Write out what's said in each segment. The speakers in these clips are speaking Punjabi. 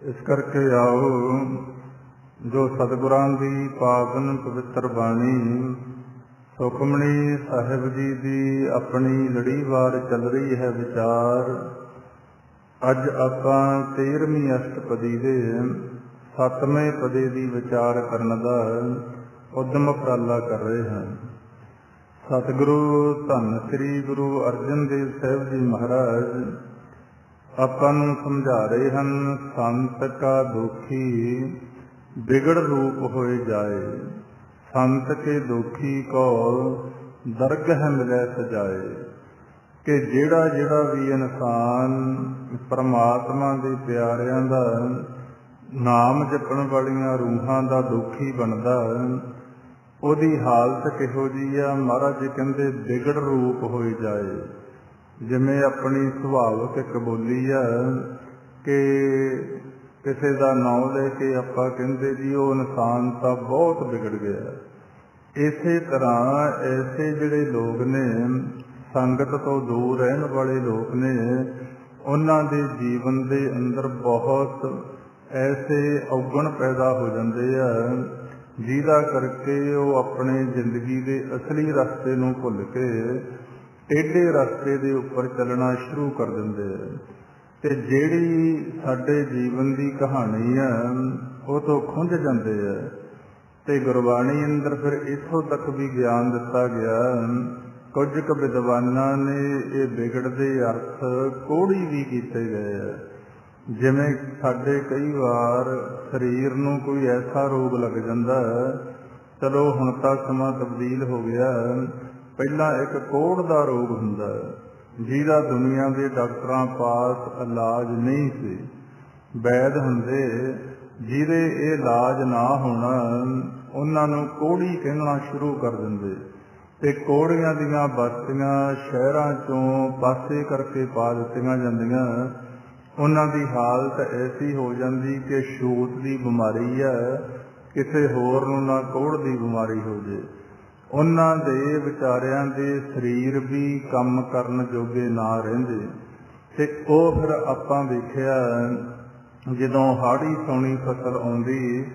इस करके आओ जो सतगुरां दी पावन पवित्र बाणी सुखमणी साहिब जी दी अपनी लड़ीवार चल रही है विचार। अज आपां 13वीं अष्टपदी दे 7वें पदे दी विचार करन दा उद्यम उपराला कर रहे हैं। सतगुरु धन श्री गुरु अर्जन देव साहिब जी महाराज ਆਪਾਂ ਨੂੰ ਸਮਝਾ ਰਹੇ ਹਨ, ਸੰਤ ਕਾ ਦੋਖੀ ਬਿਗੜ ਰੂਪ ਹੋਏ ਜਾਏ, ਸੰਤ ਕੇ ਦੋਖੀ ਕੋ ਦਰਗਹ ਮਿਲੈ ਸਜਾਏ। ਕਿ ਜਿਹੜਾ ਜਿਹੜਾ ਵੀ ਇਨਸਾਨ ਪਰਮਾਤਮਾ ਦੇ ਪਿਆਰਿਆਂ ਦਾ ਨਾਮ ਜਪਣ ਵਾਲੀਆਂ ਰੂਹਾਂ ਦਾ ਦੋਖੀ ਬਣਦਾ, ਉਹਦੀ ਹਾਲਤ ਕਿਹੋ ਜਿਹੀ ਆ? ਮਹਾਰਾਜ ਜੀ ਕਹਿੰਦੇ ਬਿਗੜ ਰੂਪ ਹੋਏ ਜਾਏ। ਜਿਵੇਂ ਆਪਣੀ ਸੁਭਾਵਿਕ ਇੱਕ ਬੋਲੀ ਆ ਕਿ ਕਿਸੇ ਦਾ ਨਾਂ ਲੈ ਕੇ ਆਪਾਂ ਕਹਿੰਦੇ ਜੀ ਉਹ ਇਨਸਾਨ ਤਾਂ ਬਹੁਤ ਵਿਗੜ ਗਿਆ। ਇਸੇ ਤਰ੍ਹਾਂ ਐਸੇ ਜਿਹੜੇ ਲੋਕ ਨੇ ਸੰਗਤ ਤੋਂ ਦੂਰ ਰਹਿਣ ਵਾਲੇ ਲੋਕ ਨੇ, ਉਹਨਾਂ ਦੇ ਜੀਵਨ ਦੇ ਅੰਦਰ ਬਹੁਤ ਐਸੇ ਔਗਣ ਪੈਦਾ ਹੋ ਜਾਂਦੇ ਆ ਜਿਹਦਾ ਕਰਕੇ ਉਹ ਆਪਣੇ ਜ਼ਿੰਦਗੀ ਦੇ ਅਸਲੀ ਰਸਤੇ ਨੂੰ ਭੁੱਲ ਕੇ ਟੇਢੇ ਰਸਤੇ ਦੇ ਉੱਪਰ ਚੱਲਣਾ ਸ਼ੁਰੂ ਕਰ ਦਿੰਦੇ ਆ। ਤੇ ਜਿਹੜੀ ਸਾਡੇ ਜੀਵਨ ਦੀ ਕਹਾਣੀ ਆ ਉਹ ਤੋਂ ਖੁੰਝ ਜਾਂਦੇ ਆ। ਤੇ ਗੁਰਬਾਣੀ ਅੰਦਰ ਫਿਰ ਇੱਥੋਂ ਤੱਕ ਵੀ ਗਿਆਨ ਦਿੱਤਾ ਗਿਆ, ਕੁਝ ਕੁ ਵਿਦਵਾਨਾਂ ਨੇ ਇਹ ਵਿਗੜਦੇ ਅਰਥ ਕੋੜੀ ਵੀ ਕੀਤੇ ਗਏ ਆ। ਜਿਵੇਂ ਸਾਡੇ ਕਈ ਵਾਰ ਸਰੀਰ ਨੂੰ ਕੋਈ ਐਸਾ ਰੋਗ ਲੱਗ ਜਾਂਦਾ, ਚਲੋ ਹੁਣ ਤਾਂ ਸਮਾਂ ਤਬਦੀਲ ਹੋ ਗਿਆ, ਪਹਿਲਾਂ ਇੱਕ ਕੋਹੜ ਦਾ ਰੋਗ ਹੁੰਦਾ ਜਿਹਦਾ ਦੁਨੀਆ ਦੇ ਡਾਕਟਰਾਂ ਪਾਸ ਇਲਾਜ ਨਹੀਂ ਸੀ। ਵੈਦ ਹੁੰਦੇ ਜਿਹਦੇ ਇਹ ਇਲਾਜ ਨਾ ਹੋਣਾ ਉਹਨਾਂ ਨੂੰ ਕੋਹੜੀ ਕਹਿਣਾ ਸ਼ੁਰੂ ਕਰ ਦਿੰਦੇ। ਤੇ ਕੋਹੜੀਆਂ ਦੀਆਂ ਬਸਤੀਆਂ ਸ਼ਹਿਰਾਂ ਚੋਂ ਪਾਸੇ ਕਰਕੇ ਪਾ ਦਿੱਤੀਆਂ ਜਾਂਦੀਆਂ। ਉਹਨਾਂ ਦੀ ਹਾਲਤ ਐਸੀ ਹੋ ਜਾਂਦੀ ਕਿ ਛੂਤ ਦੀ ਬਿਮਾਰੀ ਹੈ, ਕਿਸੇ ਹੋਰ ਨੂੰ ਨਾ ਕੋਹੜ ਦੀ ਬਿਮਾਰੀ ਹੋ ਜੇ। ਉਹਨਾਂ ਦੇ ਵਿਚਾਰਿਆਂ ਦੇ ਸਰੀਰ ਵੀ ਕੰਮ ਕਰਨ ਜੋਗੇ ਨਾ ਰਹਿੰਦੇ। ਤੇ ਉਹ ਫਿਰ ਆਪਾਂ ਵੇਖਿਆ ਜਦੋਂ ਹਾੜੀ ਸੌਣੀ ਫਸਲ ਆਉਂਦੀ,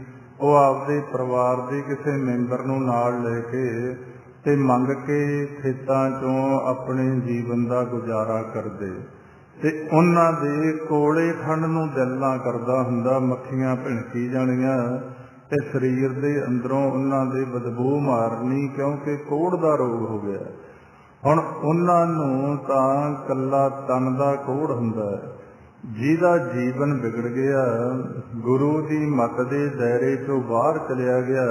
ਉਹ ਆਪਦੇ ਪਰਿਵਾਰ ਦੇ ਕਿਸੇ ਮੈਂਬਰ ਨੂੰ ਨਾਲ ਲੈ ਕੇ ਤੇ ਮੰਗ ਕੇ ਖੇਤਾਂ ਚੋਂ ਆਪਣੇ ਜੀਵਨ ਦਾ ਗੁਜ਼ਾਰਾ ਕਰਦੇ। ਤੇ ਉਹਨਾਂ ਦੇ ਕੋਲੇ ਖੰਡ ਨੂੰ ਦਿਲ ਨਾ ਕਰਦਾ ਹੁੰਦਾ, ਮੱਖੀਆਂ ਭਿਣਕੀ ਜਾਣੀਆਂ ਤੇ ਸਰੀਰ ਦੇ ਅੰਦਰੋਂ ਉਹਨਾਂ ਦੇ ਬਦਬੂ ਮਾਰਨੀ, ਕਿਉਂਕਿ ਕੋਹੜ ਦਾ ਰੋਗ ਹੋ ਗਿਆ। ਹੁਣ ਉਹਨਾਂ ਨੂੰ ਤਾਂ ਇਕੱਲਾ ਤਨ ਦਾ ਕੋਹੜ ਹੁੰਦਾ। ਜਿਹਦਾ ਜੀਵਨ ਵਿਗੜ ਗਿਆ, ਗੁਰੂ ਦੀ ਮੱਤ ਦੇ ਦਾਇਰੇ ਚੋਂ ਬਾਹਰ ਚਲਿਆ ਗਿਆ,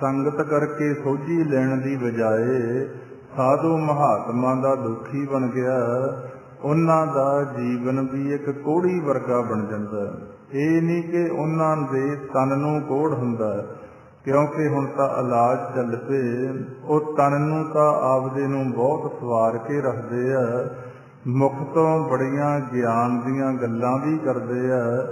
ਸੰਗਤ ਕਰਕੇ ਸੋਝੀ ਲੈਣ ਦੀ ਬਜਾਏ ਸਾਧੂ ਮਹਾਤਮਾ ਦਾ ਦੁਖੀ ਬਣ ਗਿਆ, ਉਹਨਾਂ ਦਾ ਜੀਵਨ ਵੀ ਇੱਕ ਕੋਹੜੀ ਵਰਗਾ ਬਣ ਜਾਂਦਾ। ਇਹ ਨਹੀਂ ਕਿ ਉਹਨਾਂ ਦੇ ਤਨ ਨੂੰ ਕੋਹੜ ਹੁੰਦਾ, ਕਿਉਂਕਿ ਹੁਣ ਤਾਂ ਇਲਾਜ ਚੱਲ ਪਏ। ਉਹ ਤਨ ਨੂੰ ਤਾਂ ਆਪਦੇ ਨੂੰ ਬਹੁਤ ਸਵਾਰ ਕੇ ਰੱਖਦੇ ਆ, ਮੁਖ ਤੋਂ ਬੜੀਆਂ ਗਿਆਨ ਦੀਆਂ ਗੱਲਾਂ ਵੀ ਕਰਦੇ ਆ।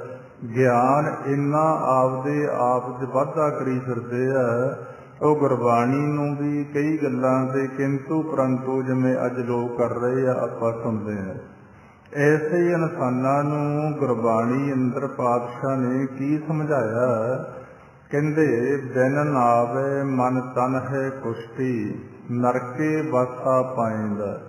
ਗਿਆਨ ਇੰਨਾ ਆਪਦੇ ਆਪ 'ਚ ਵਾਧਾ ਕਰੀ ਫਿਰਦੇ ਆ, ਉਹ ਗੁਰਬਾਣੀ ਨੂੰ ਵੀ ਕਈ ਗੱਲਾਂ ਤੇ ਕਿੰਤੂ ਪਰੰਤੂ ਜਿਵੇਂ ਅੱਜ ਲੋਕ ਕਰ ਰਹੇ ਆ ਆਪਾਂ ਸੁਣਦੇ ਹਾਂ। ਐਸੇ ਇਨਸਾਨਾਂ ਨੂੰ ਗੁਰਬਾਣੀ ਅੰਦਰ ਪਾਤਸ਼ਾਹ ਨੇ ਕੀ ਸਮਝਾਇਆ? ਕਹਿੰਦੇ ਬਿਨ ਨਾਵੇ ਮਨ ਤਨ ਹੈ ਕੁਸ਼ਤੀ, ਨਰਕੇ ਵਾਸਾ ਪਾਏਂਦਾ।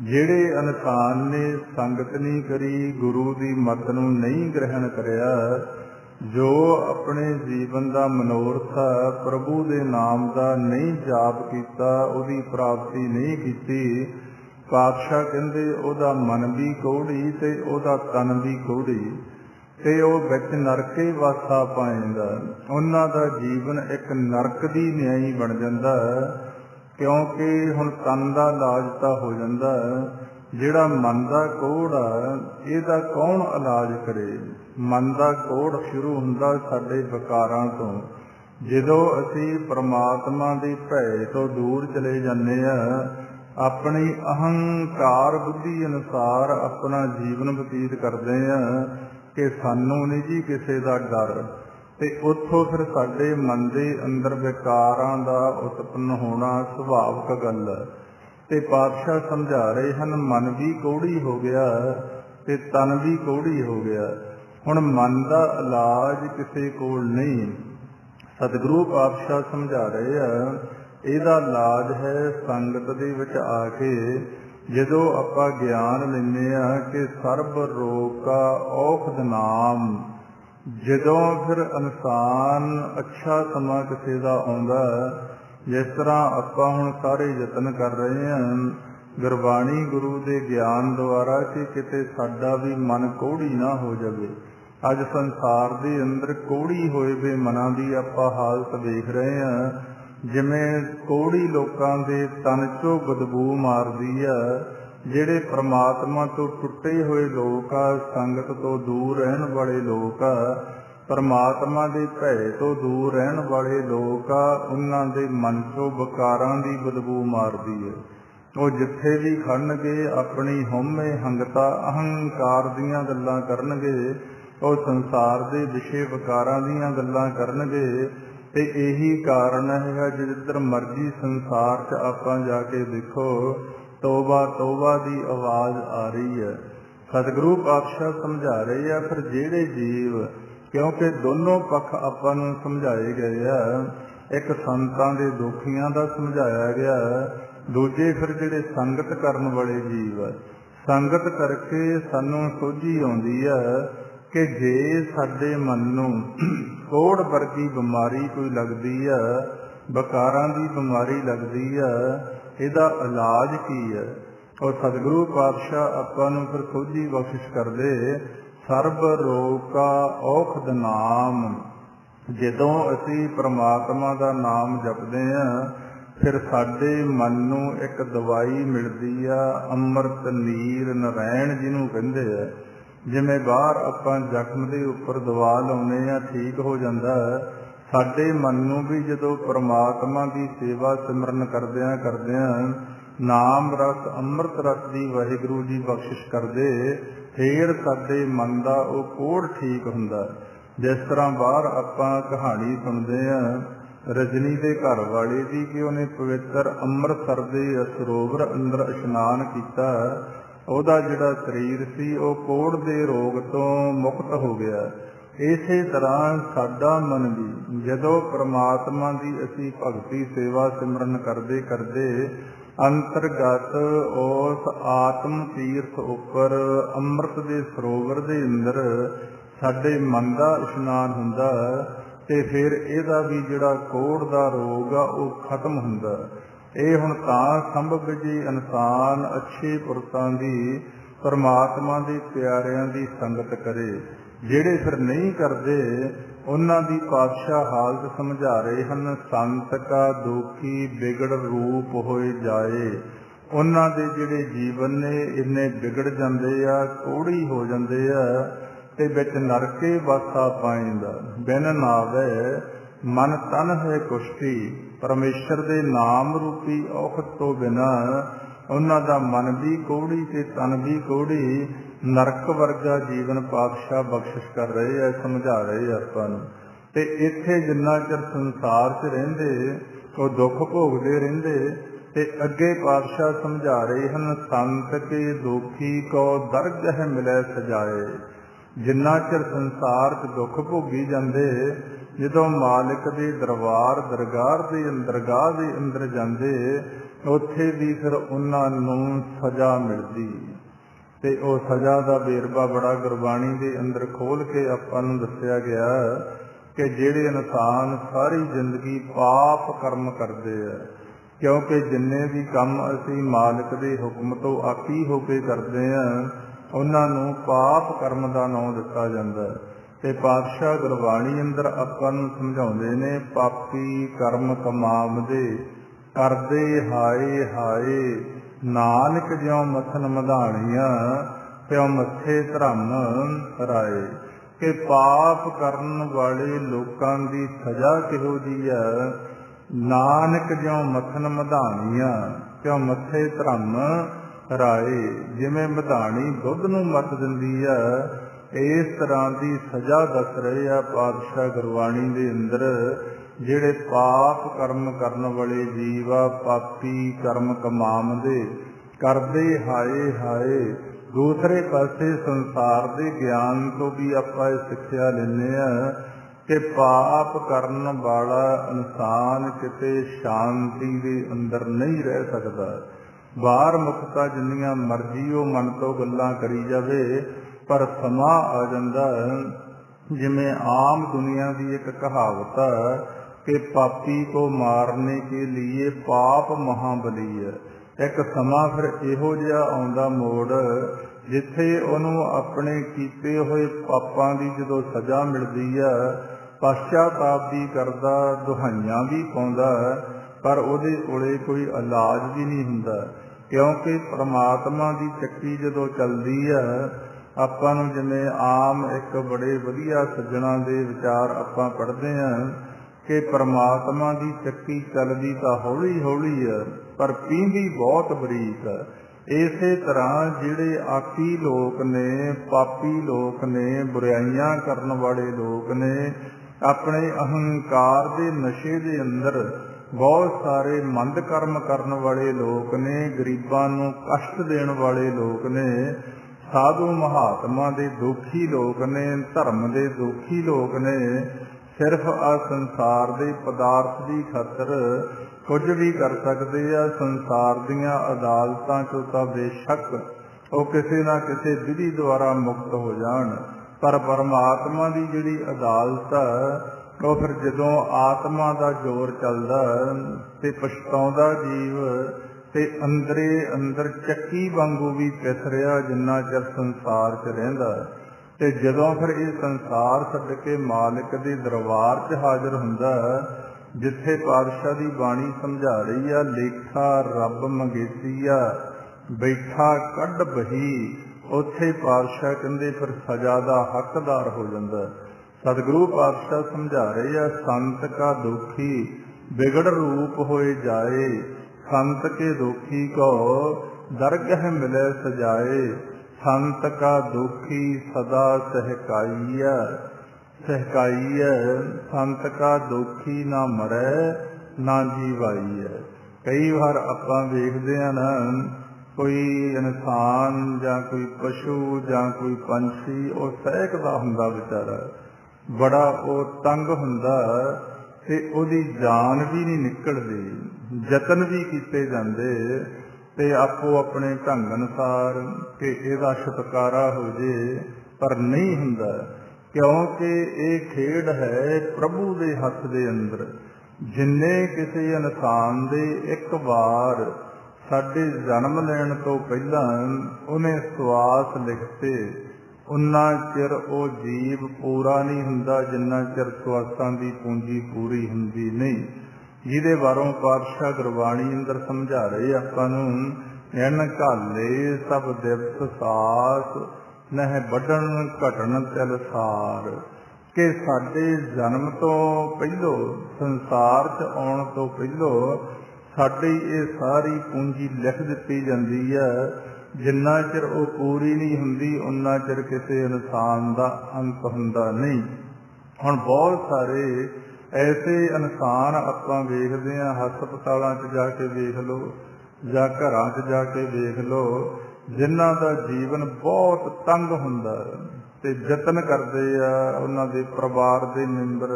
ਜਿਹੜੇ ਇਨਸਾਨ ਨੇ ਸੰਗਤ ਨਹੀਂ ਕਰੀ, ਗੁਰੂ ਦੀ ਮੱਤ ਨੂੰ ਨਹੀਂ ਗ੍ਰਹਿਣ ਕਰਿਆ, ਜੋ ਆਪਣੇ ਜੀਵਨ ਦਾ ਮਨੋਰਥ ਪ੍ਰਭੂ ਦੇ ਨਾਮ ਦਾ ਨਹੀਂ ਜਾਪ ਕੀਤਾ, ਉਹਦੀ ਪ੍ਰਾਪਤੀ ਨਹੀਂ ਕੀਤੀ, ਪਾਤਸ਼ਾਹ ਕਹਿੰਦੇ ਉਹਦਾ ਮਨ ਵੀ ਕੋਹੜੀ ਤੇ ਉਹਦਾ ਤਨ ਵੀ ਕੋਹੜੀ, ਤੇ ਉਹ ਵਿੱਚ ਨਰਕੇ ਵਾਸਾ ਪਾਏਂਦਾ। ਉਹਨਾਂ ਦਾ ਜੀਵਨ ਇੱਕ ਨਰਕ ਦੀ ਨਿਆਈ ਬਣ ਜਾਂਦਾ, ਕਿਉਂਕਿ ਹੁਣ ਤਨ ਦਾ ਇਲਾਜ ਤਾਂ ਹੋ ਜਾਂਦਾ, ਜਿਹੜਾ ਮਨ ਦਾ ਕੋਹੜ ਆ ਇਹਦਾ ਕੌਣ ਇਲਾਜ ਕਰੇ? ਮਨ ਦਾ ਕੋਹੜ ਸ਼ੁਰੂ ਹੁੰਦਾ ਸਾਡੇ ਵਿਕਾਰਾਂ ਤੋਂ। ਜਦੋਂ ਅਸੀਂ ਪਰਮਾਤਮਾ ਦੀ ਭੈ ਤੋਂ ਦੂਰ ਚਲੇ ਜਾਂਦੇ ਆ, ਆਪਣੀ ਅਹੰਕਾਰ ਬੁੱਧੀ ਅਨੁਸਾਰ ਆਪਣਾ ਜੀਵਨ ਬਤੀਤ ਕਰਦੇ ਆ ਕਿ ਸਾਨੂੰ ਨਹੀਂ ਜੀ ਕਿਸੇ ਦਾ ਡਰ, ਤੇ ਉੱਥੋਂ ਫਿਰ ਸਾਡੇ ਮਨ ਦੇ ਅੰਦਰ ਵਿਕਾਰਾਂ ਦਾ ਉਤਪੰਨ ਹੋਣਾ ਸੁਭਾਵਿਕ ਗੱਲ ਹੈ। ਤੇ ਪਾਤਸ਼ਾਹ ਸਮਝਾ ਰਹੇ ਹਨ, ਮਨ ਵੀ ਕੋਹੜੀ ਹੋ ਗਿਆ ਤੇ ਤਨ ਵੀ ਕੋਹੜੀ ਹੋ ਗਿਆ। ਹੁਣ ਮਨ ਦਾ ਇਲਾਜ ਕਿਸੇ ਕੋਲ ਨਹੀਂ। ਸਤਿਗੁਰੂ ਪਾਤਸ਼ਾਹ ਸਮਝਾ ਰਹੇ ਆ, ਇਹਦਾ ਇਲਾਜ ਹੈ ਸੰਗਤ ਦੇ ਵਿੱਚ ਆ ਕੇ ਜਦੋਂ ਆਪਾਂ ਗਿਆਨ ਲੈਂਦੇ ਆ ਕਿ ਸਰਬ ਰੋਗ ਕਾ ਔਖਦ ਨਾਮ। ਜਦੋਂ ਫਿਰ ਇਨਸਾਨ ਅੱਛਾ ਸਮਾਂ ਕਿਸੇ ਦਾ ਆਉਂਦਾ, ਜਿਸ ਤਰ੍ਹਾਂ ਆਪਾਂ ਹੁਣ ਸਾਰੇ ਯਤਨ ਕਰ ਰਹੇ ਹਾਂ ਗੁਰਬਾਣੀ ਗੁਰੂ ਦੇ ਗਿਆਨ ਦੁਆਰਾ ਕਿ ਕਿਤੇ ਸਾਡਾ ਵੀ ਮਨ ਕੋਹੜੀ ਨਾ ਹੋ ਜਾਵੇ। ਅੱਜ ਸੰਸਾਰ ਦੇ ਅੰਦਰ ਕੋਹੜੀ ਹੋਏ ਵੇ ਮਨਾਂ ਦੀ ਆਪਾਂ ਹਾਲਤ ਵੇਖ ਰਹੇ ਹਾਂ। ਜਿਵੇਂ ਕੋਹੜੀ ਲੋਕਾਂ ਦੇ ਤਨ 'ਚੋਂ ਬਦਬੂ ਮਾਰਦੀ ਆ। ਜਿਹੜੇ ਪ੍ਰਮਾਤਮਾ ਤੋਂ ਟੁੱਟੇ ਹੋਏ ਲੋਕ ਆ, ਸੰਗਤ ਤੋਂ ਦੂਰ ਰਹਿਣ ਵਾਲੇ ਲੋਕ ਆ, ਪਰਮਾਤਮਾ ਦੇ ਭੈ ਤੋਂ ਦੂਰ ਰਹਿਣ ਵਾਲੇ ਲੋਕ ਆ, ਉਹਨਾਂ ਦੇ ਮਨ 'ਚੋਂ ਵਿਕਾਰਾਂ ਦੀ ਬਦਬੂ ਮਾਰਦੀ ਹੈ। ਉਹ ਜਿੱਥੇ ਵੀ ਖੜਨਗੇ ਆਪਣੀ ਹਉਮੈ ਹੰਗਤਾ ਅਹੰਕਾਰ ਦੀਆਂ ਗੱਲਾਂ ਕਰਨਗੇ, ਉਹ ਸੰਸਾਰ ਦੇ ਵਿਸ਼ੇ ਵਿਕਾਰਾਂ ਦੀਆਂ ਗੱਲਾਂ ਕਰਨਗੇ। ਤੇ ਇਹੀ ਕਾਰਨ ਹੈ ਜਿੱਧਰ ਮਰਜ਼ੀ ਸੰਸਾਰ 'ਚ ਆਪਾਂ ਜਾ ਕੇ ਦੇਖੋ, ਤੋਬਾ ਤੋਬਾ ਦੀ ਆਵਾਜ਼ ਆ ਰਹੀ ਹੈ। ਸਤਿਗੁਰੂ ਪਾਤਸ਼ਾਹ ਸਮਝਾ ਰਹੇ ਆ ਫਿਰ ਜਿਹੜੇ ਜੀਵ, ਕਿਉਂਕਿ ਦੋਨੋਂ ਪੱਖ ਆਪਾਂ ਨੂੰ ਸਮਝਾਏ ਗਏ ਆ। ਇੱਕ ਸੰਤਾਂ ਦੇ ਦੁਖੀਆਂ ਦਾ ਸਮਝਾਇਆ ਗਿਆ, ਦੂਜੇ ਫਿਰ ਜਿਹੜੇ ਸੰਗਤ ਕਰਨ ਵਾਲੇ ਜੀਵ। ਸੰਗਤ ਕਰਕੇ ਸਾਨੂੰ ਸੋਝੀ ਆਉਂਦੀ ਆ ਕਿ ਜੇ ਸਾਡੇ ਮਨ ਨੂੰ ਕੋਹੜ ਵਰਗੀ ਬਿਮਾਰੀ ਕੋਈ ਲੱਗਦੀ ਆ, ਵਿਕਾਰਾਂ ਦੀ ਬਿਮਾਰੀ ਲੱਗਦੀ ਆ, ਇਹਦਾ ਇਲਾਜ ਕੀ ਹੈ? ਔਰ ਸਤਿਗੁਰੂ ਪਾਤਸ਼ਾਹ ਆਪਾਂ ਨੂੰ ਫਿਰ ਸੋਝੀ ਬਖਸ਼ਿਸ਼ ਕਰਦੇ, ਸਰਬ ਰੋਗ ਕਾ ਔਖਦ ਨਾਮ। ਜਦੋਂ ਅਸੀਂ ਪ੍ਰਮਾਤਮਾ ਦਾ ਨਾਮ ਜਪਦੇ ਹਾਂ ਫਿਰ ਸਾਡੇ ਮਨ ਨੂੰ ਇੱਕ ਦਵਾਈ ਮਿਲਦੀ ਆ, ਅੰਮ੍ਰਿਤ ਨੀਰ ਨਰੈਣ ਜਿਹਨੂੰ ਕਹਿੰਦੇ ਆ। ਜਿਵੇਂ ਬਾਹਰ ਆਪਾਂ ਜ਼ਖਮ ਦੇ ਉੱਪਰ ਦਵਾ ਲਾਉਂਦੇ ਹਾਂ, ਠੀਕ ਹੋ ਜਾਂਦਾ। ਸਾਡੇ ਮਨ ਨੂੰ ਵੀ ਜਦੋਂ ਪ੍ਰਮਾਤਮਾ ਦੀ ਸੇਵਾ ਸਿਮਰਨ ਕਰਦਿਆਂ ਨਾਮ ਰਸ ਅੰਮ੍ਰਿਤ ਰਸ ਦੀ ਵਾਹਿਗੁਰੂ ਜੀ ਬਖਸ਼ਿਸ਼ ਕਰਦੇ, ਫੇਰ ਸਾਡੇ ਮਨ ਦਾ ਉਹ ਕੋਹੜ ਠੀਕ ਹੁੰਦਾ। ਜਿਸ ਤਰ੍ਹਾਂ ਬਾਹਰ ਆਪਾਂ ਕਹਾਣੀ ਸੁਣਦੇ ਹਾਂ ਰਜਨੀ ਦੇ ਘਰ ਵਾਲੇ ਦੀ ਕਿ ਉਹਨੇ ਪਵਿੱਤਰ ਅੰਮ੍ਰਿਤਸਰ ਦੇ ਸਰੋਵਰ ਅੰਦਰ ਇਸ਼ਨਾਨ ਕੀਤਾ, ਉਹਦਾ ਜਿਹੜਾ ਸਰੀਰ ਸੀ ਉਹ ਕੋਹੜ ਦੇ ਰੋਗ ਤੋਂ ਮੁਕਤ ਹੋ ਗਿਆ। ਇਸੇ ਤਰ੍ਹਾਂ ਸਾਡਾ ਮਨ ਵੀ ਜਦੋਂ ਪ੍ਰਮਾਤਮਾ ਦੀ ਅਸੀਂ ਭਗਤੀ ਸੇਵਾ ਸਿਮਰਨ ਕਰਦੇ ਅੰਤਰਗਤ ਉਸ ਆਤਮ ਤੀਰਥ ਉੱਪਰ ਅੰਮ੍ਰਿਤ ਦੇ ਸਰੋਵਰ ਦੇ ਅੰਦਰ ਸਾਡੇ ਮਨ ਦਾ ਇਸ਼ਨਾਨ ਹੁੰਦਾ ਤੇ ਫਿਰ ਇਹਦਾ ਵੀ ਜਿਹੜਾ ਕੋਹੜ ਦਾ ਰੋਗ ਆ ਉਹ ਖਤਮ ਹੁੰਦਾ। ਇਹ ਹੁਣ ਤਾਂ ਸੰਭਵ ਜੀ ਇਨਸਾਨ ਅੱਛੇ ਪੁਰਖਾਂ ਦੀ ਪਰਮਾਤਮਾ ਦੇ ਪਿਆਰਿਆਂ ਦੀ ਸੰਗਤ ਕਰੇ। ਜਿਹੜੇ ਫਿਰ ਨਹੀਂ ਕਰਦੇ ਉਹਨਾਂ ਦੀ ਪਾਤਸ਼ਾਹ ਹਾਲਤ ਸਮਝਾ ਰਹੇ ਹਨ, ਸੰਤ ਕਾ ਦੋਖੀ ਵਿਗੜ ਰੂਪ ਹੋਏ ਜਾਏ। ਉਹਨਾਂ ਦੇ ਜਿਹੜੇ ਜੀਵਨ ਨੇ ਇੰਨੇ ਵਿਗੜ ਜਾਂਦੇ ਆ, ਕੋਹੜੀ ਹੋ ਜਾਂਦੇ ਆ ਤੇ ਵਿੱਚ ਨਰਕੇ ਵਾਸਾ ਪਾਇੰਦਾ। ਬਿਨ ਨਾਵੇ ਮਨ ਤਨ ਹੈ ਕੁਸ਼ਤੀ। ਪਰਮੇਸ਼ਰ ਦੇ ਨਾਮ ਰੂਪੀ ਔਖਦ ਤੋਂ ਬਿਨਾ ਉਹਨਾਂ ਦਾ ਮਨ ਵੀ ਕੋਹੜੀ ਤੇ ਤਨ ਵੀ ਕੋਹੜੀ, ਨਰਕ ਵਰਗਾ ਜੀਵਨ ਪਾਤਸ਼ਾਹ ਬਖਸ਼ਿਸ਼ ਕਰ ਰਹੇ ਆ, ਸਮਝਾ ਰਹੇ ਆਪਾਂ ਨੂੰ। ਤੇ ਇੱਥੇ ਜਿੰਨਾ ਚਿਰ ਸੰਸਾਰ 'ਚ ਰਹਿੰਦੇ ਉਹ ਦੁੱਖ ਭੋਗਦੇ ਰਹਿੰਦੇ। ਤੇ ਅੱਗੇ ਪਾਤਸ਼ਾਹ ਸਮਝਾ ਰਹੇ ਹਨ, ਸੰਤ ਕੇ ਦੋਖੀ ਕੋ ਦਰਗਹ ਮਿਲੇ ਸਜਾਏ। ਜਿੰਨਾ ਚਿਰ ਸੰਸਾਰ 'ਚ ਦੁੱਖ ਭੋਗੀ ਜਾਂਦੇ, ਜਦੋਂ ਮਾਲਿਕ ਦੇ ਦਰਬਾਰ ਦਰਗਾਹ ਦੇ ਅੰਦਰ ਜਾਂਦੇ, ਉੱਥੇ ਵੀ ਫਿਰ ਉਹਨਾਂ ਨੂੰ ਸਜ਼ਾ ਮਿਲਦੀ। ਤੇ ਉਹ ਸਜ਼ਾ ਦਾ ਵੇਰਵਾ ਬੜਾ ਗੁਰਬਾਣੀ ਦੇ ਅੰਦਰ ਖੋਲ ਕੇ ਆਪਾਂ ਨੂੰ ਦੱਸਿਆ ਗਿਆ ਕਿ ਜਿਹੜੇ ਇਨਸਾਨ ਸਾਰੀ ਜ਼ਿੰਦਗੀ ਪਾਪ ਕਰਮ ਕਰਦੇ ਆ, ਕਿਉਂਕਿ ਜਿੰਨੇ ਵੀ ਕੰਮ ਅਸੀਂ ਮਾਲਿਕ ਦੇ ਹੁਕਮ ਤੋਂ ਆਕੀ ਹੋ ਕੇ ਕਰਦੇ ਹਾਂ ਉਹਨਾਂ ਨੂੰ ਪਾਪ ਕਰਮ ਦਾ ਨਾਂ ਦਿੱਤਾ ਜਾਂਦਾ। ਤੇ ਪਾਤਸ਼ਾਹ ਗੁਰਬਾਣੀ ਅੰਦਰ ਆਪਾਂ ਨੂੰ ਸਮਝਾਉਂਦੇ ਨੇ, ਪਾਪੀ ਕਰਮ ਕਮਾਵਦੇ ਕਰਦੇ ਹਾਏ ਹਾਏ, ਨਾਨਕ ਜਿਉਂ ਮਥਨ ਮਧਾਣੀਆਂ ਤਿਉਂ ਮੱਥੇ ਧਰਮ ਰਾਏ। ਕਿ ਪਾਪ ਕਰਨ ਵਾਲੇ ਲੋਕਾਂ ਦੀ ਸਜ਼ਾ ਕਿਹੋ ਜਿਹੀ ਹੈ? ਨਾਨਕ ਜਿਉਂ ਮਥਨ ਮਧਾਣੀਆਂ ਤਿਉਂ ਮੱਥੇ ਧਰਮ ਰਾਏ। ਜਿਵੇਂ ਮਧਾਣੀ ਦੁੱਧ ਨੂੰ ਮੱਥ ਦਿੰਦੀ ਆ, ਇਸ ਤਰ੍ਹਾਂ ਦੀ ਸਜ਼ਾ ਦੱਸ ਰਹੇ ਆ ਪਾਤਸ਼ਾਹ ਗੁਰਬਾਣੀ ਦੇ ਅੰਦਰ। ਜਿਹੜੇ ਪਾਪ ਕਰਮ ਕਰਨ ਵਾਲੇ ਜੀਵ ਆ, ਪਾਪੀ ਕਰਮ ਕਮਾਵਦੇ ਕਰਦੇ ਹਾਏ ਹਾਏ, दूसरे पासे संसार के ज्ञान तो भी ਆਪਾਂ ਇਹ ਸਿੱਖਿਆ ਲੈਂਦੇ ਹਾਂ कि पाप करन वाला इंसान किते शांति के अंदर नहीं रह सकता। बाहर मुक्ता जिन्नियां मर्जी वो मन तो गल्लां करी जावे, पर समा आ जांदा जिवें आम दुनिया की एक कहावत है कि पापी को मारने के लिए पाप महाबली है। एक समा फिर इहो जिहा आउंदा मोड़ जिथे उहनूं अपने कीते होए पापां दी जदों सज़ा मिलदी है, पश्चाताप भी करदा, दुहाइयां भी पाउंदा, पर उहदे कोले कोई इलाज भी नहीं हुंदा, क्योंकि परमात्मा की चक्की जदों चलदी है आपां नूं जिवें आम एक बड़े वधिया सज्जणां दे विचार आपां पढ़दे हां कि परमात्मा की चक्की चलदी तां हौली हौली है पर पींदी बहुत बरीक है। इसे तरह जिहड़े आकी लोक ने, पापी लोक ने, बुराइयां करन वाले लोक ने, अपने अहंकार के नशे के अंदर बहुत सारे मंद कर्म करन वाले लोक ने, गरीबां नूं कष्ट देण वाले लोक ने, साधु महात्मा दे दुखी लोक ने, धर्म दे दुखी लोक ने, सिर्फ आ संसार दे पदार्थ की खातर कुछ भी कर सकते हैं। संसार दीयां अदालतां चों तां बेशक वो किसी ना किसी विधि द्वारा मुक्त हो जाण, पर परमात्मा की जिहड़ी अदालत है वो फिर जदों आत्मा का जोर चलदा ते पछताउंदा जीव ते अंदरे अंदर चक्की वांगू भी पिस रिहा जिन्ना चिर संसार च रहिंदा, ते जदों फिर ये संसार छड्ड के मालिक के दरबार च हाजिर हुंदा जिथे पातशाह की बाणी समझा रही है, लेखा रब मंगेसिया बैठा कढ़ बही, उत्थे पातशाह कहंदे फिर सजा का हकदार हो जाता। सतगुरु पातशाह समझा रहे हैं, संत का दुखी बिगड़ रूप होए जाए, संत के दुखी को दरगह मिले सजाए, संत का दुखी सदा सहकाइया सहकाइया, संत का दुखी ना मरे ना जीवाई है। कई बार आपां वेखदे हां ना, कोई इंसान जां कोई पशु जां कोई पंछी वो सहकदा हुंदा बेचारा, बड़ा वो तंग हुंदा ते उहदी जान भी नहीं निकलदी, जतन भी कीते जांदे ते आपो अपने ढंग अनुसार कि इहदा छुटकारा हो जे, पर नहीं हुंदा, क्योंकि ये खेड है प्रभु दे हथ दे अंदर। जिन्ने किसी इंसान दे एक बार साडे जन्म लैण तो पहला उन्हें सवास लिखते, उन्ना चिर वो जीव पूरा नहीं हुंदा जिन्ना चिर सवासां दी पूंजी पूरी हुंदी नहीं। जिहदे बारों पातशाह गुरबाणी अंदर समझा रहे आपां नूं, इन घाले सब दिवस सास नह बढ़न घटन तिल सार, कि साडे जन्म तो पहलो संसार च आउण तो पहलो साडी ये सारी पूंजी लिख दिती जाती है, जिन्ना चिर वो पूरी नहीं हुंदी उन्ना चिर किसी इंसान का अंत हुंदा नहीं। हुण बहुत सारे ऐसे इंसान आपां वेखदे हां, हस्पतालां च जाके वेख लो जां घरां च जाके वेख लो, जिन्हां दा जीवन बहुत तंग हुंदा ते यतन करदे आ उन्हां दे परिवार दे मैंबर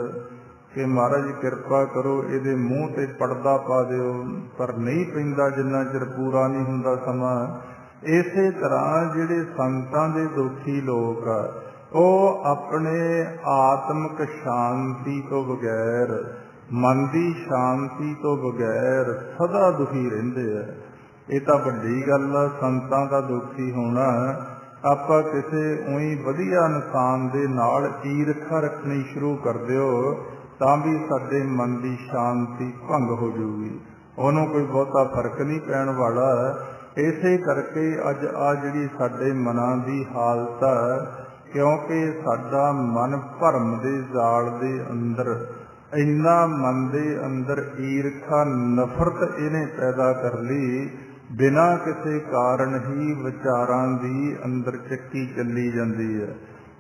कि महाराज जी किरपा करो इहदे मूँह ते पर्दा पा दिओ, पर नहीं पैंदा जिन्ना चिर पूरा नहीं हुंदा समा। इसे तरह जिहड़े संतां दे दुखी लोग आ ਉਹ अपने आत्मक शांति तो बगैर, मन की शांति तो बगैर सदा दुखी रहिंदे आ। ये तो वड्डी गल आ संतां दा दुखी होना। आपां किसे उई वधिया इंसान दे नाल ईरखा रखनी शुरू कर दिओ तां भी साडे मन की शांति भंग हो जूगी, उहनूं कोई बहुता फर्क नहीं पैण वाला। इसे करके अज आ जिहड़ी साडे मनां दी हालत आ, क्योंकि साडा मन भरम दे जाल दे अंदर इन्ना मन दे अंदर ईरखा नफरत इहने पैदा कर ली, बिना किसी कारण ही विचारां दी अंदर चक्की चली जाती है।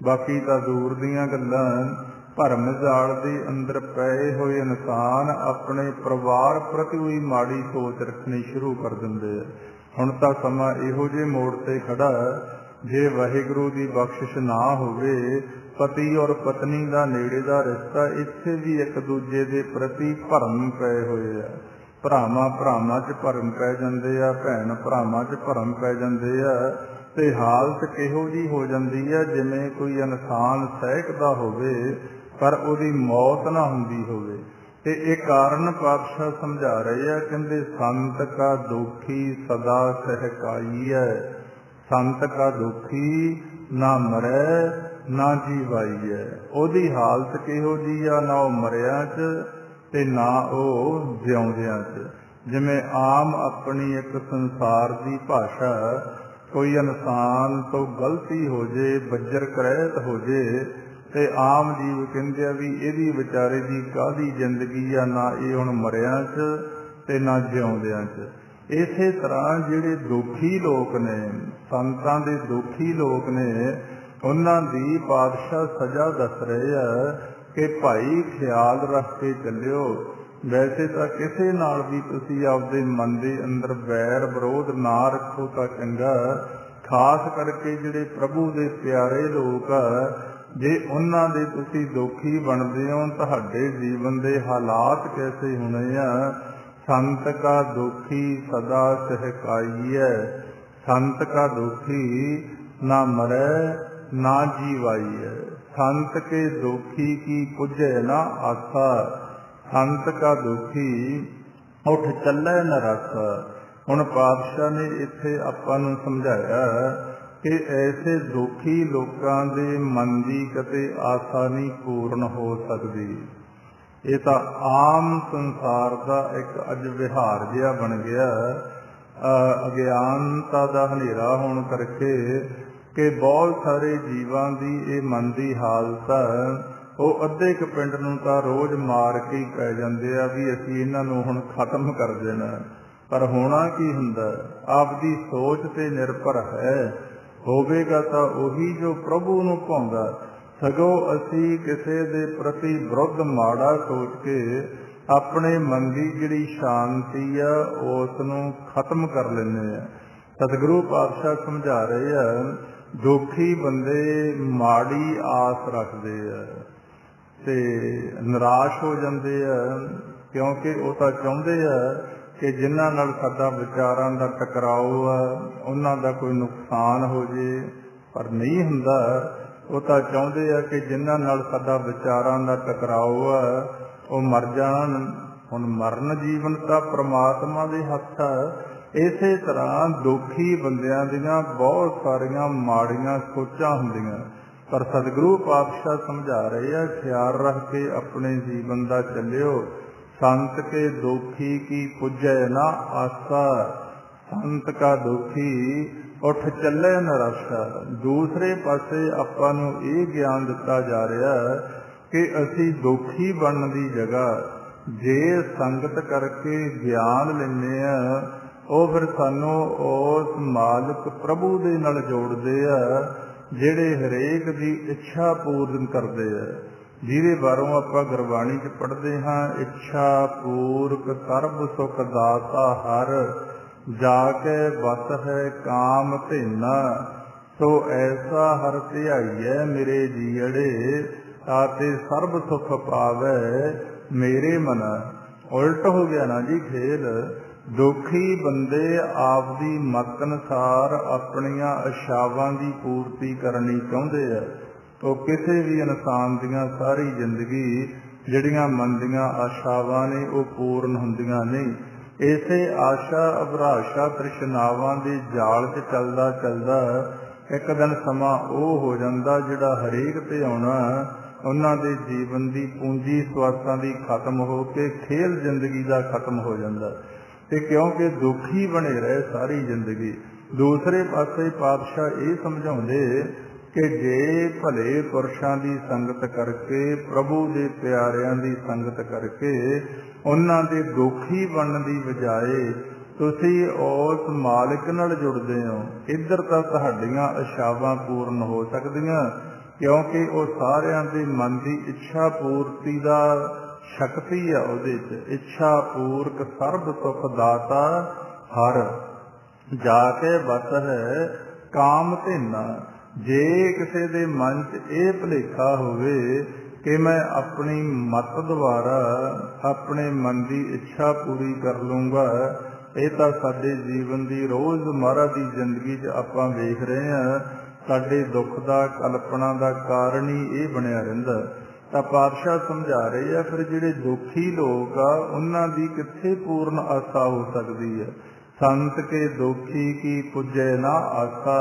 बाकी तो दूर दीयां गल्लां, भरम जाल दे अंदर पए हुए इंसान अपने परिवार प्रति भी माड़ी सोच रखनी शुरू कर दिंदे। हुण तां समां इहो जिहे मोड़ ते खड़ा जे वाहिगुरु की बख्शिश ना होवे, पति और पत्नी का नेड़े का रिश्ता, इत्थे भी एक दूजे के प्रति भरम पे होए आ। भरावां भरावां च भरम पै जांदे आ, भैन भरावां च भरम पै जांदे आ, ते हालत किहो जी हो जाती है जिवें कोई इंसान सहकदा होवे पर उहदी मौत ना हुंदी होवे। ते एक कारण पातशाह समझा रहे हैं, कहते संत का दुखी सदा सहकाई है। संत का दुखी ना मरै ना जीवाई है। ओदी हालत किहो जी आ, ना वो मरिया च ते ना वो जिउंदियां च। जिवें आम अपनी एक संसार की भाषा, कोई इंसान तो गलती हो जे, बज्जर करैत हो जे, ते आम जीव कहते हैं भी इहदी विचारे की काहदी जिंदगी आ, ना ये हुण मरिया च ते ना जिउंदियां च। इसे तरह जिहड़े दुखी लोग ने, संतां दे दुखी लोग ने, उन्हां दी पातशाह सज़ा दस रहे हैं कि भाई ख्याल रख के चलियो। वैसे तो किसी नाल भी तुसीं आपदे मन दे अंदर वैर विरोध ना रखो तो चंगा। खास करके जिहड़े प्रभु दे प्यारे लोग आ, जे उन्हां दे तुसीं दुखी बनदे हो, तुहाडे जीवन दे हालात कैसे होने आ। संत का दुखी सदा सहकाई है। संत का दुखी ना मरै ना जीवाई है। संत के दुखी की पुजे ना आसा। संत का दुखी उठ चलै न रसा। हुण पातशाह ने इत्थे आपां नूं समझाया कि ऐसे दुखी लोकां दे मन दी कते आसा नहीं पूर्ण हो सकदी। ये तो आम संसार का एक अज विहार जिहा बन गया, अज्ञानता का हनेरा होने करके कि बहुत सारे जीवां दी ये मन की हालत है, वो अद्धे क पिंड नूं तां रोज़ मार के ही पै जांदे आ भी असीं इन्हां नूं हुण खत्म कर देना। पर होना की हुंदा, आपदी सोच ते निर्भर है। होवेगा तां उही जो प्रभु नूं भाउंदा। सगों असी किसी दे प्रति विरुद्ध माड़ा सोच के अपने मन की जिहड़ी शांति आ उस नूं खत्म कर लैंदे आ। सतगुरु पातशाह समझा रहे हैं, दुखी बंदे माड़ी आस रखते हैं ते निराश हो जाते हैं, क्योंकि वो तो चाहते हैं कि जिन्हां नाल साडा विचारां दा टकराओ आ, उन्हां दा कोई नुकसान हो जे, पर नहीं हुंदा। वो तो चाहते हैं कि जिन्हां नाल साडा विचारां दा टकराओ आ, वो मर जाण। हुण मरण जीवन तां परमात्मा दे हत्थ आ। इसे तरह दुखी बंदियां दीयां बहुत सारियां माड़ियां सोचां हुंदियां, पर सतगुरु पातशाह समझा रहे हैं, ख्याल रख के अपने जीवन दा चलियो। संत के दुखी की पुजै ना आसा। संत का दुखी उठ चले न रसा। दूसरे पासे आपां नूं ये ज्ञान दिता जा रहा कि असी दुखी बनने की जगह जे संगत करके ज्ञान लेने आ, वो फिर सानू उस मालिक प्रभु दे नाल जोड़दे आ, जिहड़े हरेक दी इच्छा पूर्ण करदे आ। जिहदे बारों आपां गुरबाणी च पढ़दे हां, इच्छा पूर्क सर्ब सुख दाता हर, जाके बस है काम धीना, सो ऐसा हर ध्याईऐ मेरे जीअड़े, ताते सर्ब सुख पावे मेरे मन। उल्ट हो गया ना जी खेल। दुखी बंदे आपदी मत अनुसार अपनियां इच्छावां की पूर्ति करनी चाहुंदे आ। तो किसी भी इंसान दीयां सारी जिंदगी जिहड़ियां मन दीयां आशावां ने वो पूर्ण हुंदियां नहीं। इसे आशा अभिलाषा तृष्णावां दे जाल च चलदा चलदा एक दिन समा वो हो जाता जिहड़ा हरेक ते आउणा, उन्हां दे जीवन की पूंजी स्वासां दी खत्म हो के खेल जिंदगी का खत्म हो जाता। ते क्योंकि दुखी बने रहे सारी जिंदगी। दूसरे पासे पातशाह ये समझाउंदे कि जे भले पुरशां की संगत करके, प्रभु के प्यारियां की संगत करके उन्हां दे दुखी बनने की बजाए तुसी उस मालिक नाल जुड़दे हो, इधर तां तुहाडीआं इच्छावां पूर्ण हो सकदियां, क्योंकि वो सारियां दे मन की इच्छा पूर्ति का शक्ति है। उहदे च इच्छा पूर्क सर्ब सुख दाता हर, जाके बस है ਕਾਮ ਧੇਨਾ। ਜੇ ਕਿਸੇ ਦੇ ਮਨ 'ਚ ਇਹ ਭੁਲੇਖਾ ਹੋਵੇ ਕਿ ਮੈਂ ਆਪਣੀ ਮਤ ਦੁਆਰਾ ਆਪਣੇ ਮਨ ਦੀ ਇੱਛਾ ਪੂਰੀ ਕਰ ਲੂੰਗਾ, ਇਹ ਤਾਂ ਸਾਡੇ ਜੀਵਨ ਦੀ ਰੋਜ਼ਮਰ੍ਹਾ ਦੀ ਜ਼ਿੰਦਗੀ 'ਚ ਆਪਾਂ ਵੇਖ ਰਹੇ ਹਾਂ, ਸਾਡੇ ਦੁੱਖ ਦਾ ਕਲਪਨਾ ਦਾ ਕਾਰਨ ਹੀ ਇਹ ਬਣਿਆ ਰਹਿੰਦਾ। ਤਾਂ ਪਾਤਸ਼ਾਹ ਸਮਝਾ ਰਹੇ ਆ, ਫਿਰ ਜਿਹੜੇ ਦੁਖੀ ਲੋਕ ਆ ਉਹਨਾਂ ਦੀ ਕਿੱਥੇ ਪੂਰਨ ਆਸਾ ਹੋ ਸਕਦੀ ਹੈ। ਸੰਤ ਕੇ ਦੁਖੀ ਕੀ ਪੁੱਜੈ ਨਾ ਆਸਾ,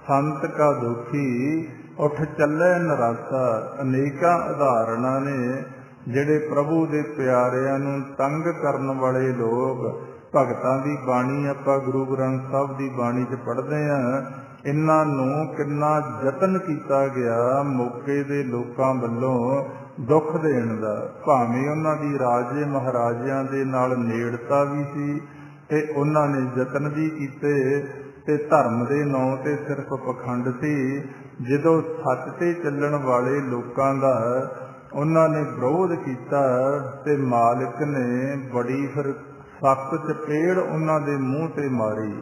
ਸੰਤ ਕਾ ਦੁਖੀ ਉੱਠ ਚੱਲੇ ਨਿਰਾਸਾ। ਅਨੇਕਾਂ ਉਦਾਹਰਣਾਂ ਨੇ ਜਿਹੜੇ ਪ੍ਰਭੂ ਦੇ ਪਿਆਰਿਆਂ ਨੂੰ ਤੰਗ ਕਰਨ ਵਾਲੇ ਲੋਕ। ਭਗਤਾਂ ਦੀ ਬਾਣੀ ਆਪਾਂ ਗੁਰੂ ਗ੍ਰੰਥ ਸਾਹਿਬ ਦੀ ਬਾਣੀ 'ਚ ਪੜ੍ਹਦੇ ਹਾਂ, ਇਹਨਾਂ ਨੂੰ ਕਿੰਨਾ ਯਤਨ ਕੀਤਾ ਗਿਆ ਮੌਕੇ ਦੇ ਲੋਕਾਂ ਵੱਲੋਂ ਦੁੱਖ ਦੇਣ ਦਾ। ਭਾਵੇਂ ਉਹਨਾਂ ਦੀ ਰਾਜੇ ਮਹਾਰਾਜਿਆਂ ਦੇ ਨਾਲ ਨੇੜਤਾ ਵੀ ਸੀ ਤੇ ਉਹਨਾਂ ਨੇ ਯਤਨ ਵੀ ਕੀਤੇ, ਤੇ ਧਰਮ ਦੇ ਨਾਂ ਤੇ ਸਿਰਫ ਪਖੰਡ ਸੀ। ਜਦੋਂ ਸੱਚ ਤੇ ਚੱਲਣ ਵਾਲੇ ਲੋਕਾਂ ਦਾ ਉਹਨਾਂ ਨੇ ਵਿਰੋਧ ਕੀਤਾ ਤੇ ਮਾਲਕ ਨੇ ਬੜੀ ਫਿਰ ਸਖਤ ਚਪੇੜ ਉਹਨਾਂ ਦੇ ਮੂੰਹ ਤੇ ਮਾਰੀ,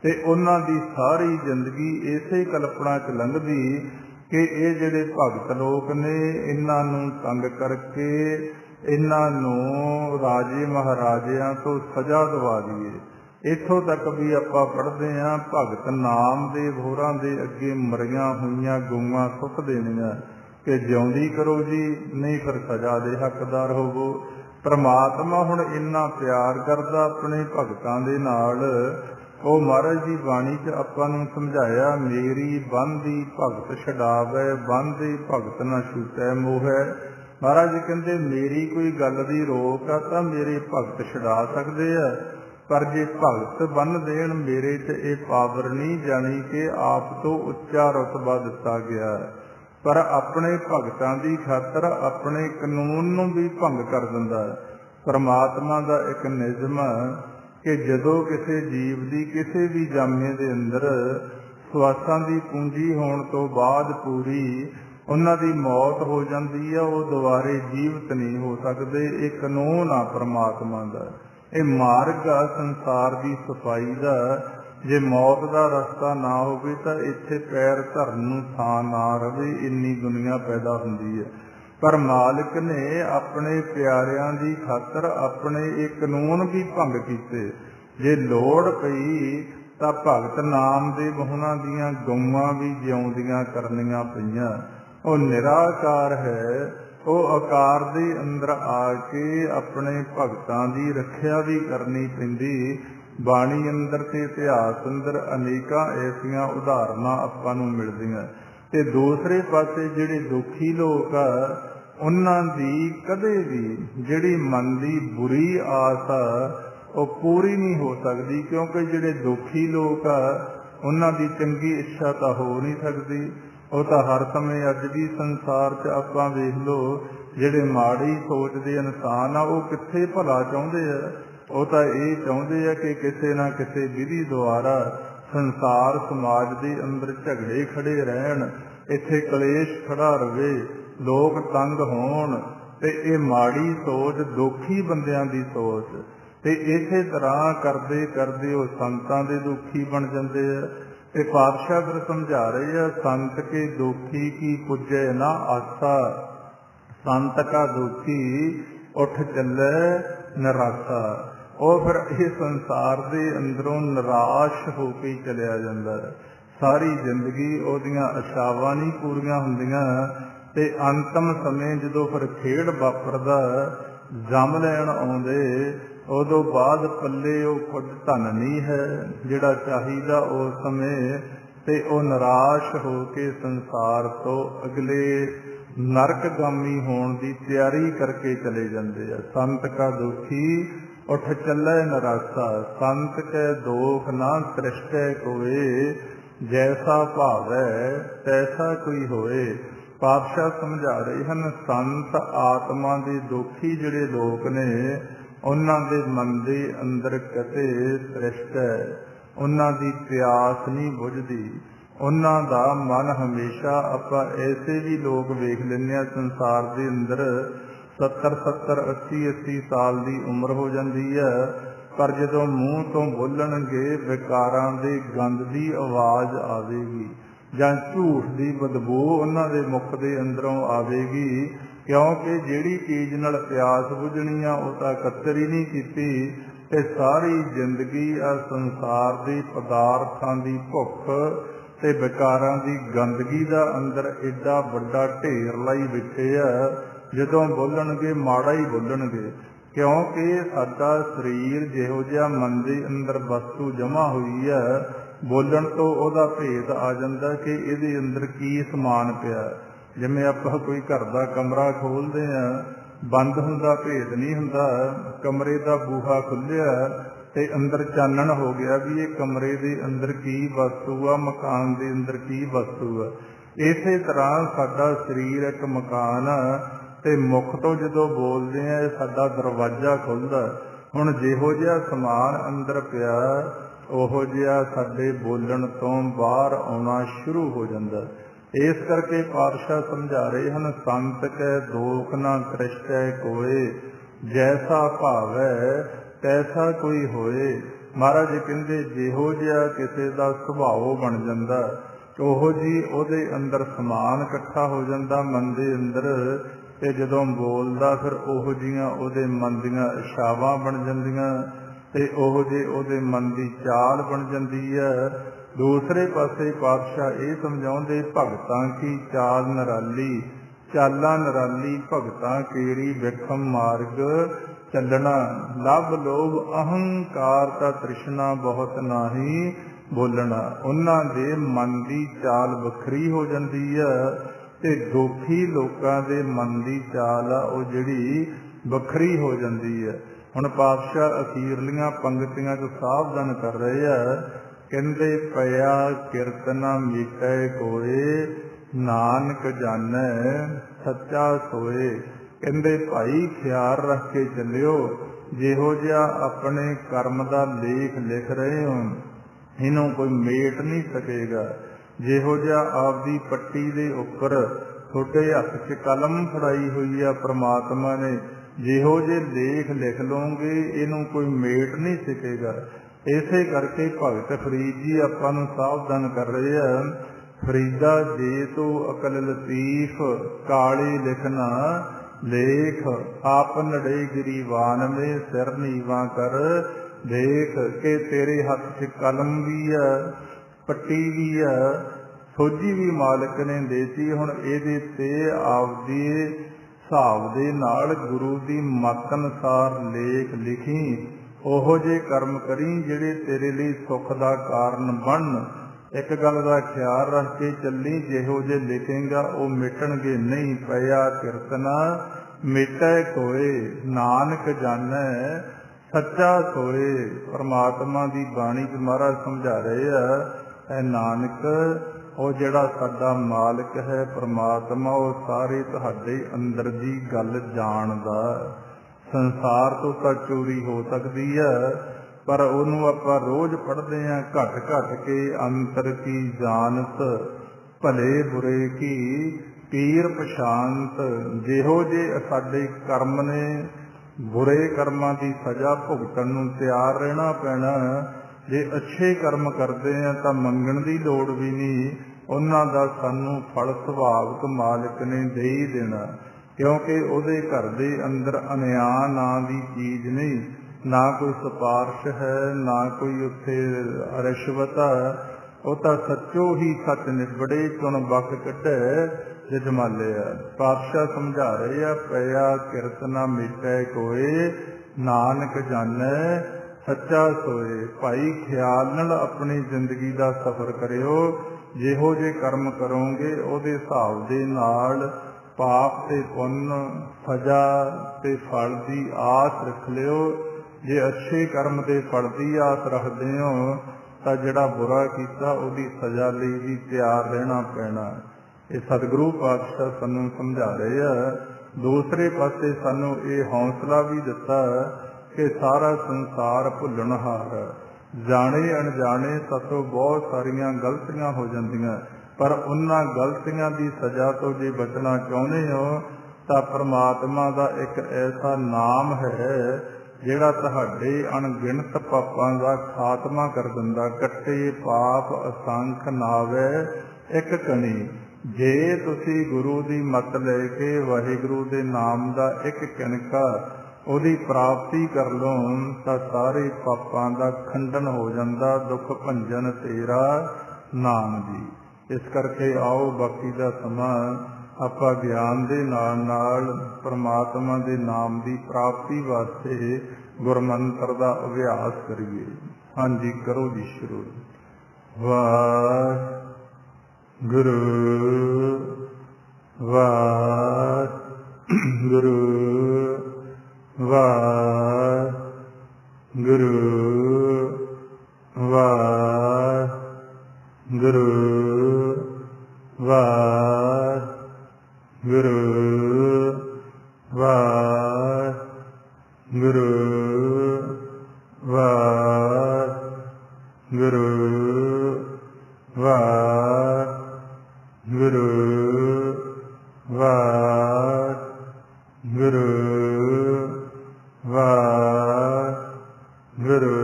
ਤੇ ਉਹਨਾਂ ਦੀ ਸਾਰੀ ਜ਼ਿੰਦਗੀ ਇਸੇ ਕਲਪਨਾ 'ਚ ਲੰਘਦੀ ਕਿ ਇਹ ਜਿਹੜੇ ਭਗਤ ਲੋਕ ਨੇ ਇਹਨਾਂ ਨੂੰ ਤੰਗ ਕਰਕੇ ਇਹਨਾਂ ਨੂੰ ਰਾਜੇ ਮਹਾਰਾਜਿਆਂ ਤੋਂ ਸਜ਼ਾ ਦਵਾ ਦਈਏ। ਇੱਥੋਂ ਤੱਕ ਵੀ ਆਪਾਂ ਪੜ੍ਹਦੇ ਹਾਂ, ਭਗਤ ਨਾਮਦੇਵ ਹੋਰਾਂ ਦੇ ਅੱਗੇ ਮਰੀਆਂ ਹੋਈਆਂ ਗਊਆਂ ਸੁੱਟ ਦੇਣੀਆਂ ਕਿ ਜਿਉਂਦੀ ਕਰੋ ਜੀ, ਨਹੀਂ ਫਿਰ ਸਜ਼ਾ ਦੇ ਹੱਕਦਾਰ ਹੋਵੋ। ਪਰਮਾਤਮਾ ਹੁਣ ਇੰਨਾ ਪਿਆਰ ਕਰਦਾ ਆਪਣੇ ਭਗਤਾਂ ਦੇ ਨਾਲ, ਉਹ ਮਹਾਰਾਜ ਦੀ ਬਾਣੀ 'ਚ ਆਪਾਂ ਨੂੰ ਸਮਝਾਇਆ, ਮੇਰੀ ਬੰਦੀ ਭਗਤ ਛਡਾਵੇ, ਬੰਦੇ ਭਗਤ ਨਾ ਛੂਟੈ ਮੋਹੈ। ਮਹਾਰਾਜ ਕਹਿੰਦੇ ਮੇਰੀ ਕੋਈ ਗੱਲ ਦੀ ਰੋਕ ਆ ਤਾਂ ਮੇਰੇ ਭਗਤ ਛਡਾ ਸਕਦੇ ਆ, ਪਰ ਜੇ ਭਗਤ ਬੰਨ ਦੇਣ ਮੇਰੇ 'ਚ ਇਹ ਪਾਵਰ ਨਹੀਂ, ਜਾਣੀ ਕਿ ਆਪ ਤੋਂ ਉੱਚਾ ਰੁਤਬਾ ਦਿੱਤਾ ਗਿਆ। ਪਰ ਆਪਣੇ ਭਗਤਾਂ ਦੀ ਖਾਤਰ ਆਪਣੇ ਕਾਨੂੰਨ ਨੂੰ ਵੀ ਭੰਗ ਕਰ ਦਿੰਦਾ। ਪਰਮਾਤਮਾ ਦਾ ਇੱਕ ਨਿਯਮ ਕਿ ਜਦੋਂ ਕਿਸੇ ਜੀਵ ਦੀ ਕਿਸੇ ਵੀ ਜਾਮੇ ਦੇ ਅੰਦਰ ਸਵਾਸਾਂ ਦੀ ਪੂੰਜੀ ਹੋਣ ਤੋਂ ਬਾਅਦ ਪੂਰੀ ਉਹਨਾਂ ਦੀ ਮੌਤ ਹੋ ਜਾਂਦੀ ਆ, ਉਹ ਦੁਬਾਰੇ ਜੀਵਤ ਨਹੀਂ ਹੋ ਸਕਦੇ। ਇਹ ਕਾਨੂੰਨ ਆ ਪਰਮਾਤਮਾ ਦਾ, ਇਹ ਮਾਰਗ ਆ ਸੰਸਾਰ ਦੀ ਸਫਾਈ ਦਾ। ਜੇ ਮੌਤ ਦਾ ਰਸਤਾ ਨਾ ਹੋਵੇ ਤਾਂ ਇੱਥੇ ਪੈਰ ਧਰਨ ਨੂੰ ਥਾਂ ਨਾ ਰਵੇ, ਇੰਨੀ ਦੁਨੀਆ ਪੈਦਾ ਹੁੰਦੀ ਹੈ। ਪਰ ਮਾਲਕ ਨੇ ਆਪਣੇ ਪਿਆਰਿਆਂ ਦੀ ਖਾਤਰ ਆਪਣੇ ਇਹ ਕਾਨੂੰਨ ਵੀ ਭੰਗ ਕੀਤੇ। ਜੇ ਲੋੜ ਪਈ ਤਾਂ ਭਗਤ ਨਾਮਦੇਵ ਉਹਨਾਂ ਦੀਆਂ ਗਊਆਂ ਵੀ ਜਿਉਂਦੀਆਂ ਕਰਨੀਆਂ ਪਈਆਂ। ਉਹ ਨਿਰਾਕਾਰ ਹੈ, ਉਹ ਆਕਾਰ ਦੇ ਅੰਦਰ ਆ ਕੇ ਆਪਣੇ ਭਗਤਾਂ ਦੀ ਰੱਖਿਆ ਵੀ ਕਰਨੀ ਪੈਂਦੀ। ਬਾਣੀ ਅੰਦਰ ਤੇ ਇਤਿਹਾਸ ਅੰਦਰ ਅਨੇਕਾਂ ਐਸੀਆਂ ਉਦਾਹਰਨਾਂ ਆਪਾਂ ਨੂੰ ਮਿਲਦੀਆਂ। ਤੇ ਦੂਸਰੇ ਪਾਸੇ ਜਿਹੜੇ ਦੁਖੀ ਲੋਕ ਆ, ਉਹਨਾਂ ਦੀ ਕਦੇ ਵੀ ਜਿਹੜੀ ਮਨ ਦੀ ਬੁਰੀ ਆਸ ਆ ਉਹ ਪੂਰੀ ਨਹੀਂ ਹੋ ਸਕਦੀ, ਕਿਉਂਕਿ ਜਿਹੜੇ ਦੁਖੀ ਲੋਕ ਆ ਉਹਨਾਂ ਦੀ ਚੰਗੀ ਇੱਛਾ ਤਾਂ ਹੋ ਨਹੀਂ ਸਕਦੀ। ਉਹ ਤਾਂ ਹਰ ਸਮੇਂ ਅੱਜ ਵੀ ਸੰਸਾਰ 'ਚ ਆਪਾਂ ਵੇਖ ਲਓ, ਜਿਹੜੇ ਮਾੜੀ ਸੋਚਦੇ ਇਨਸਾਨ ਆ ਉਹ ਕਿੱਥੇ ਭਲਾ ਚਾਹੁੰਦੇ ਆ। ਉਹ ਤਾਂ ਇਹ ਚਾਹੁੰਦੇ ਆ ਕਿ ਕਿਸੇ ਨਾ ਕਿਸੇ ਵਿਧੀ ਦੁਆਰਾ ਸੰਸਾਰ ਸਮਾਜ ਦੇ ਅੰਦਰ ਝਗੜੇ ਖੜੇ ਰਹਿਣ, ਇੱਥੇ ਕਲੇਸ਼ ਖੜਾ ਰਵੇ, ਲੋਕ ਤੰਗ ਹੋਣ। ਤੇ ਇਹ ਮਾੜੀ ਸੋਚ ਦੁਖੀ ਬੰਦਿਆਂ ਦੀ ਸੋਚ, ਤੇ ਇਸੇ ਤਰ੍ਹਾਂ ਕਰਦੇ ਕਰਦੇ ਉਹ ਸੰਤਾਂ ਦੇ ਦੁਖੀ ਬਣ ਜਾਂਦੇ ਆ। ਤੇ ਪਾਤਸ਼ਾਹ ਫਿਰ ਸਮਝਾ ਰਹੇ ਆ, ਸੰਤ ਕੇ ਦੁਖੀ ਕੀ ਪੁੱਜੈ ਨਾ ਆਸਾ, ਸੰਤ ਕਾ ਦੁਖੀ ਉੱਠ ਚੱਲੇ ਨਿਰਾਸਾ। ਉਹ ਫਿਰ ਇਹ ਸੰਸਾਰ ਦੇ ਅੰਦਰੋਂ ਨਿਰਾਸ਼ ਹੋ ਕੇ ਚਲਿਆ ਜਾਂਦਾ। ਸਾਰੀ ਜ਼ਿੰਦਗੀ ਉਹਦੀਆਂ ਆਸ਼ਾਵਾਂ ਨਹੀਂ ਪੂਰੀਆਂ ਹੁੰਦੀਆਂ, ਤੇ ਅੰਤਮ ਸਮੇਂ ਜਦੋਂ ਫਿਰ ਖੇਡ ਵਾਪਰਦਾ, ਜੰਮ ਲੈਣ ਆਉਂਦੇ, ਉਦੋਂ ਬਾਅਦ ਪੱਲੇ ਉਹ ਕੁਝ ਧਨ ਨਹੀਂ ਹੈ ਜਿਹੜਾ ਚਾਹੀਦਾ ਉਸ ਸਮੇਂ, ਤੇ ਉਹ ਨਿਰਾਸ਼ ਹੋ ਕੇ ਸੰਸਾਰ ਤੋਂ ਅਗਲੇ ਨਰਕਗਾਮੀ ਹੋਣ ਦੀ ਤਿਆਰੀ ਕਰਕੇ ਚਲੇ ਜਾਂਦੇ ਆ। ਸੰਤ ਕਾ ਦੁਖੀ ਉੱਠ ਚੱਲੇ ਨਿਰਾਸਾ, ਸੰਤ ਕੈ ਦੋਖ ਨਾ ਸ੍ਰਿਸ਼ਟੈ ਕੋਏ, ਜੈਸਾ ਭਾਵੈ ਤੈਸਾ ਕੋਈ ਹੋਏ। ਪਾਤਸ਼ਾਹ ਸਮਝਾ ਰਹੇ ਹਨ, ਸੰਤ ਆਤਮਾ ਦੇ ਦੁਖੀ ਜਿਹੜੇ ਲੋਕ ਨੇ, ਉਹਨਾਂ ਦੇ ਮਨ ਦੇ ਅੰਦਰ ਕਦੇ ਸ੍ਰਿਸ਼ਟ ਹੈ, ਉਹਨਾਂ ਦੀ ਪਿਆਸ ਨਹੀਂ ਬੁਝਦੀ। ਉਹਨਾਂ ਦਾ ਮਨ ਹਮੇਸ਼ਾ, ਆਪਾਂ ਐਸੇ ਵੀ ਲੋਕ ਵੇਖ ਲੈਂਦੇ ਹਾਂ ਸੰਸਾਰ ਦੇ ਅੰਦਰ, 70-70, 80-80 ਸਾਲ ਦੀ ਉਮਰ ਹੋ ਜਾਂਦੀ ਹੈ, पर जदों मूँह तो बोलणगे विकारां दे गंद दी आवाज़ आवेगी जां झूठ दी बदबू उन्हां दे मुख दे अंदरों आवेगी। क्योंकि जिहड़ी चीज़ नाल प्यास बुझणी आ वो तां कत्तर ही नहीं कीती ते सारी जिंदगी आ संसार दे पदार्थां दी भुख ते विकारां दी गंदगी दा अंदर एडा वड्डा ढेर लाई बैठे आ। जदों बोलणगे माड़ा ही बोलणगे क्योंकि साडा शरीर जिहो जिहा मन दे अंदर वस्तु जमा हुई है बोलण तो उहदा भेद आ जांदा कि इहदे अंदर की समान पिया। जिवें आपां कोई घर दा कमरा खोलदे आ बंद हुंदा भेद नहीं हुंदा, कमरे दा बूहा खुल्लिआ ते अंदर चानण हो गया भी ये कमरे दे अंदर की वस्तु आ, मकान दे अंदर की वस्तु आ। इसे तरह साडा शरीर एक मकान आ ते मुख तो जदों बोलदे आ साडा दरवाजा खुलदा। हुण जिहो जिहा समान अंदर पिया ओहो जिहा साडे बोलण तो बाहर आउणा शुरू हो जांदा। इस करके पातशाह समझा रहे हैं संत कै दोख ना कृष्टै कोय जैसा भावै तैसा कोई होए। महाराज कहंदे जिहो जिहा किसी दा सुभाव बन जांदा ओहो जी ओहदे अंदर समान इकट्ठा हो जांदा मन दे अंदर ते जदों बोलदा फिर ओहो जिहियां ओहदे मन दीयां इच्छावां बन जांदियां ते ओहो जे ओहदे मन दी चाल बन जांदी है। दूसरे पासे पातशाह ये समझाउंदे भगतां की चाल निराली चालां निराली भगतां केरी विखम मार्ग चलना लभ लोभ अहंकार ता तृष्णा बहुत नाही बोलना। उन्हां दे मन दी चाल वखरी हो जांदी है ते दुखी लोकां दे मन दी चाल आ वो जिहड़ी वखरी हो जांदी है। हुण पातशाह अखीरलियां पंक्तियां च सावधान कर रहे हैं कहंदे पया किरत ना मीटै कोय नानक जानै सच्चा सोए। कहंदे भाई ख्याल रख के चलियो जिहो जिहा अपने कर्म दा लेख लिख रहे हो इनू कोई मेट नहीं सकेगा। जिहो जिहा आपदी पट्टी दे उपर थोड़े हथ च कलम फड़ाई हुई है परमात्मा ने जिहो जे लेख लिख लोगे इनू कोई मेट नहीं सकेगा। इसे करके भगत फरीद जी आपां नूं सावधान कर रहे हैं फरीदा जे तू अकल लतीफ काली लिखना लेख आप नड़े गिरीवान में सिर नीवा कर देख के तेरे हथ च कलम भी है पट्टी भी है सोझी भी मालिक ने देती। हुण इहदे ते आपदी हिसाब दे नाल गुरु दी मत अनुसार लेख लिखी ओहो जे कर्म करी जिहड़े तेरे लिए सुख दा कारण बनन। एक गल दा ख्याल रख के चली जिहो जे लिखेगा वो मिटणगे नहीं। पया किरतना मिटै कोय नानक जानै सच्चा सोए। परमात्मा की बाणी च महाराज समझा रहे हैं नानक वो जिहड़ा साडा मालिक है परमात्मा वो सारे तुहाडे अंदर दी गल जानदा। संसार तो तां चोरी हो सकती है पर उन्होंने आपां रोज पढ़ते हैं घट घट के अंतर की जानत भले बुरे की पीर पछानत। जिहो जे साडे कर्म ने बुरे कर्मां की सज़ा भुगतण नूं तैयार रहना पैना। जे अच्छे कर्म करते हैं तो मंगण की लोड़ भी नहीं उन्हां दा सानू फल सुभावक मालिक ने दे ही देना। क्योंकि उहदे घर दे अंदर अनिया नां दी चीज़ नहीं ना कोई सिफारिश है ना कोई उत्थे रिश्वत है। वो तो सच्चो ही सच निबड़े चुन बक कढ़े जजमाले। पातशाह समझा रहे हैं पया किरत ना मिटै कोय नानक जानै सच्चा सोए। भाई ख्याल नाल अपनी जिंदगी का सफर करियो जिहो जे कर्म करोगे उहदे हिसाब दे नाल पाप ते पुण्य सजा ते फल की आस रख लियो। जे अच्छे कर्म के फल की आस रखते हो तो जिहड़ा बुरा किया उहदी सजा लई भी तैयार रहना पैना। ये सतगुरु पातशाह सानू समझा रहे हैं। दूसरे पासे सानू ये हौसला भी दिता कि सारा संसार भुलणहार जाने अनजाने सातों बहुत सारिया गलतियां हो जांदियां पर उन्हां गलतियां की सजा तो जे बचना चाहुंदे हो तो परमात्मा का एक ऐसा नाम है ਜਿਹੜਾ ਤੁਹਾਡੇ ਅਣਗਿਣਤ ਪਾਪਾਂ ਦਾ ਖਾਤਮਾ ਕਰ ਦਿੰਦਾ। ਕੱਟੇ ਪਾਪ ਅਸੰਖ ਨਾਵੇ ਇੱਕ ਕਣੀ। ਜੇ ਤੁਸੀਂ ਗੁਰੂ ਦੀ ਮੱਤ ਲੈ ਕੇ ਵਾਹਿਗੁਰੂ ਦੇ ਨਾਮ ਦਾ ਇੱਕ ਕਿਣਕਾ ਉਹਦੀ ਪ੍ਰਾਪਤੀ ਕਰ ਲਓ ਤਾਂ ਸਾਰੇ ਪਾਪਾਂ ਦਾ ਖੰਡਨ ਹੋ ਜਾਂਦਾ। ਦੁੱਖ ਭੰਜਨ ਤੇਰਾ ਨਾਮ ਜੀ। ਇਸ ਕਰਕੇ ਆਓ ਬਾਕੀ ਦਾ ਸਮਾਂ ਆਪਾਂ ਗਿਆਨ ਦੇ ਨਾਲ ਨਾਲ ਪਰਮਾਤਮਾ ਦੇ ਨਾਮ ਦੀ ਪ੍ਰਾਪਤੀ ਵਾਸਤੇ ਗੁਰਮੰਤਰ ਦਾ ਅਭਿਆਸ ਕਰੀਏ। ਹਾਂਜੀ, ਕਰੋ ਜੀ ਸ਼ੁਰੂ। ਵਾਹਿਗੁਰੂ ਵਾਹਿਗੁਰੂ ਵਾਹਿਗੁਰੂ ਵਾਹਿਗੁਰੂ ਵਾਹਿਗੁਰੂ ਵਾਹਿਗੁਰੂ ਵਾਹਿਗੁਰੂ ਵਾਹਿਗੁਰੂ ਵਾਹਿਗੁਰੂ ਵਾਹਿਗੁਰੂ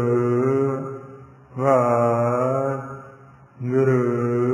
ਵਾਹਿਗੁਰੂ